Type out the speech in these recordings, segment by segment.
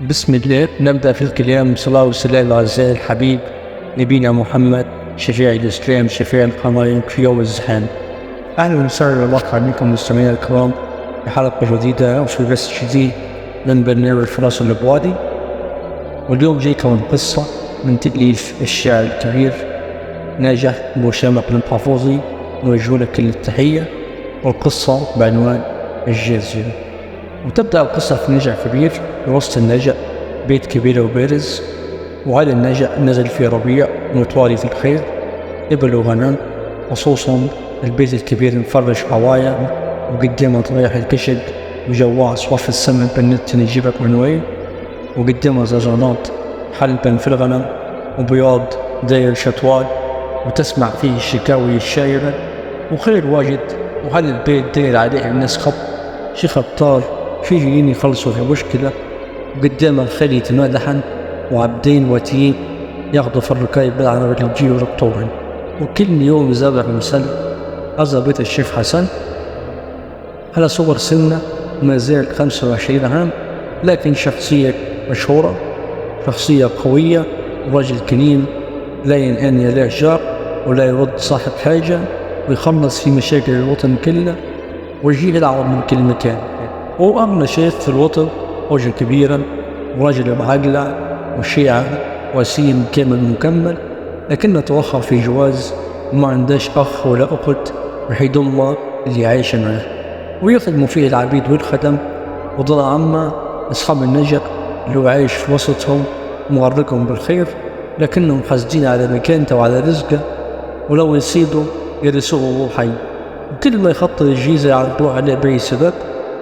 بسم الله. نبدأ في الكلام. صلاة والسلام على الزاهد الحبيب نبينا محمد شفيع الإسلام شفيع الخلائق في يوم الزحام. أهلا وسهلا ومرحبا بكم مستمعينا الكرام في حلقة جديدة وفي بث جديد من برنامج فراس الأبوادي. واليوم جايكم قصة من تأليف الشاعر الكبير ناجح بن شامخ المحافظي، نوجه لك كل التحية. والقصة بعنوان الجزيرة. وتبدأ القصة في نجع كبير في وسط النجع، بيت كبير وبارز، وهذا النجع نزل في ربيع متوالي في الخير، إبل وغنم، خصوصا البيت الكبير مفرش حوايا وقدامه طريح الكشك وجواه صوف السمن بنت يجيبك من وين، وقدامه زجاجات حلبا في الغنم وبياض داير شطوال، وتسمع فيه الشكاوي الشايرة وخير واجد. وهذا البيت داير عليه الناس خط شي خطار في جايين يخلصوا في مشكلة، وقدامه خيل يتمادحن وعبدين واتيين ياخدوا في الركايب بالعربة اللي تجي وربطوهن. وكل يوم يزرع مسل. هذا بيت الشيخ حسن على صور سنة ما زال 25 عام، لكن شخصية مشهورة، شخصية قوية، ورجل كريم لا ينأني لا جار ولا يرد صاحب حاجة، ويخلص في مشاكل الوطن كله ويجي يلعب من كل مكان. هو أغنى شيخ في الوطن، رجل كبيرا ورجل بعقله وشيعة وسيم كامل مكمل، لكنه توخى في جواز وما عندهش أخ ولا أخت وحيد أمه اللي عايشة معه، ويخدموا فيه العبيد والخدم وضل عمه أصحاب النجع اللي هو عايش في وسطهم مغرقهم بالخير، لكنهم حاسدين على مكانته وعلى رزقه، ولو يصيدوا يرسوه وهو حي. وكل ما يخطط الجيزة يعرضوه عليه بأي سبب،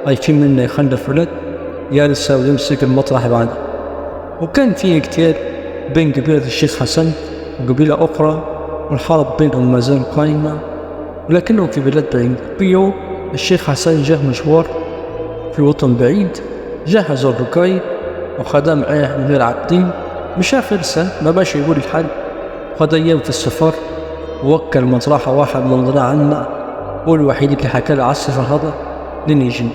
عايشين منه يخلف ولد يرسى ويمسك المطرح بعده. وكان فيه اقتتال بين قبيلة الشيخ حسن وقبيلة أخرى، والحرب بينهم ما زال قائمة، ولكنهم في بلاد بعيد. في يوم الشيخ حسن جاه مشوار في وطن بعيد، جهزوا الركايب وخدم معاه من غير عبدين، مشى فرسة ما باش يقول الحل. خد أيام في السفر ووكل مطرحة واحد من ضلع عنا، هو الوحيد اللي حكى له على السفر هذا لين يجي.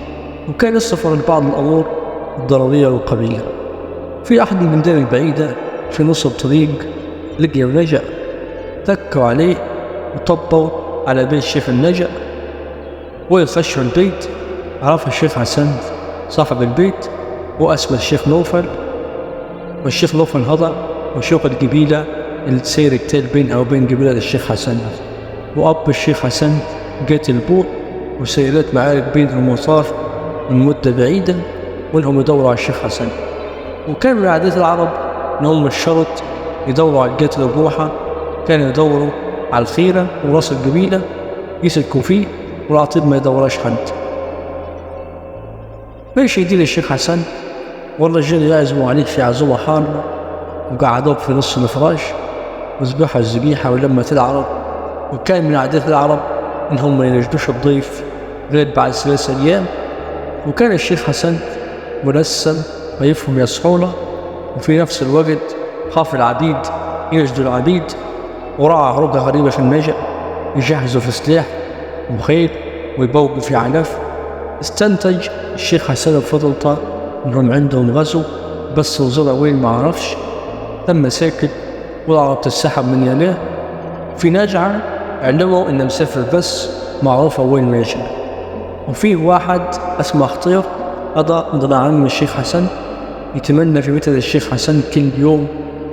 وكان السفر لبعض الأمور الضرورية والقبيلة. في أحد المدن البعيدة في نص الطريق لقيوا نجع، تكوا عليه وطبوا على بيت الشيخ النجع، ويخشوا البيت. عرف الشيخ حسن صاحب البيت واسمه الشيخ نوفل، والشيخ نوفل هذا وشيوخ القبيلة اللي تسير قتال بينها وبين قبيلة الشيخ حسن. وأب الشيخ حسن قتل بوه وسيرت معارك بينهم وصار من مدة بعيدة، وانهم يدوروا على الشيخ حسن. وكان من عادات العرب انهم الشرط يدوروا على القتل بوحة، كانوا يدوروا على الخيرة وراس القبيلة يسلكوا فيه، والعطيب ما يدوراش حد. ايش يدير الشيخ حسن؟ والرجال يعزموا عليه في عزومة حارة، وقعدوه في نص الفراش وذبحوا الذبيحة ولمت العرب. وكان من عادات العرب انهم ما ينجدوش الضيف غير بعد 3 أيام. وكان الشيخ حسن منسم ويفهم يصحونه، وفي نفس الوقت خاف العبيد يجدوا العبيد، ورعى عروقة غريبة في النجع يجهزوا في سلاح وخيل ويبوقوا في عنف. استنتج الشيخ حسن بفضلته انهم عندهم غزو، بس وصلوا وين ما عرفش. تم ساكت والعرب تسحب من يليه. في نجعة علموا ان مسافر بس معروفة وين ماشي. وفيه واحد اسمه خطير، هذا ضلع عم الشيخ حسن، يتمنى في مثل الشيخ حسن كل يوم،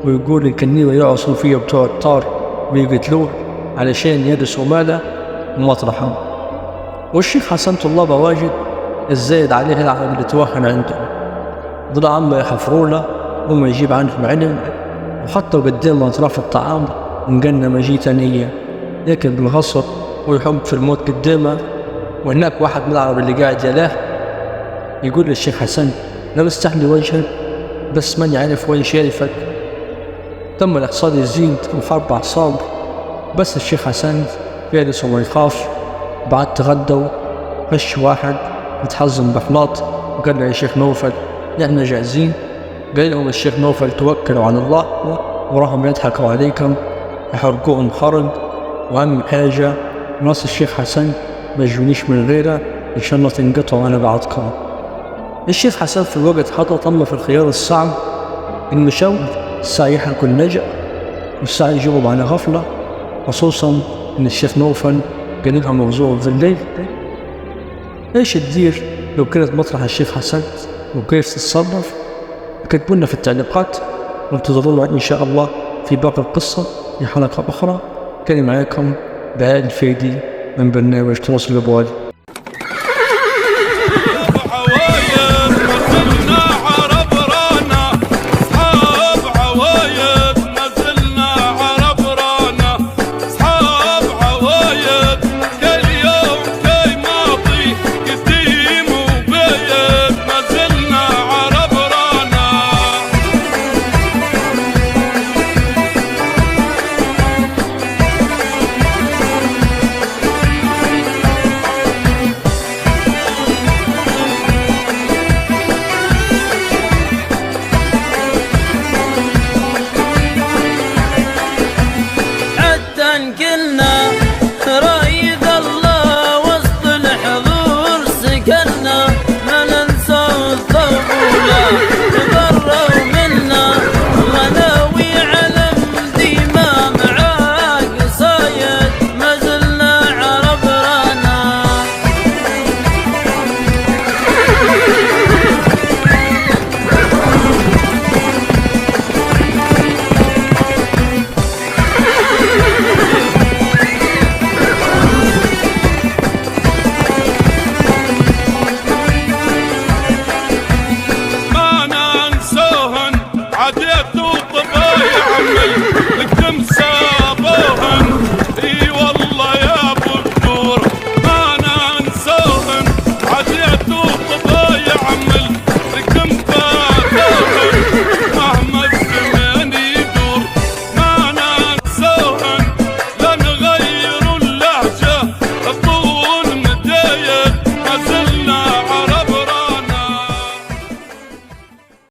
ويقول الكنيوة يعصوا فيه بتوع الطار ويقتلوه علشان يدرسوا ماله ومطرحه. والشيخ حسن طلابه واجد الزايد عليه العرب اللي توهن عنده، ضلع عمه يحفروا له وما يجيب عنهم علم، وحطوا قدامه أطراف الطعام مقنة مجيتة نية ياكل بالغصب ويحب في الموت قدامه. وهناك واحد من العرب اللي قاعد يلاه يقول للشيخ حسن لا مستحلي وجهك، بس من يعرف وين شارفك. تم الاقتصاد يزيد وحرب أعصاب، بس الشيخ حسن جالس وما يخاف. بعد تغدوا خش واحد متحزم بحلاط وقال له يا شيخ نوفل نحن جاهزين. قال لهم الشيخ نوفل توكلوا على الله وراهم يضحكوا عليكم يحرقوهم خرق، وأهم حاجة راس الشيخ حسن ما يجونيش من غيره عشان لا تنقطعوا على بعضكم. الشيخ حسن في الوقت حطم في الخيار الصعب المشوق الساعة يحرق اللجأ والساعة يجاوب على غفلة، خصوصا إن الشيخ نوفل قال لها موضوع في الليل. إيش تدير لو كانت مطرح الشيخ حسن وكيف تتصرف؟ اكتبوا لنا في التعليقات، وانتظرونا إن شاء الله في باقي القصة في حلقة أخرى. كان معاكم بهاء الفيدي من برنامج تواصل الأبواب.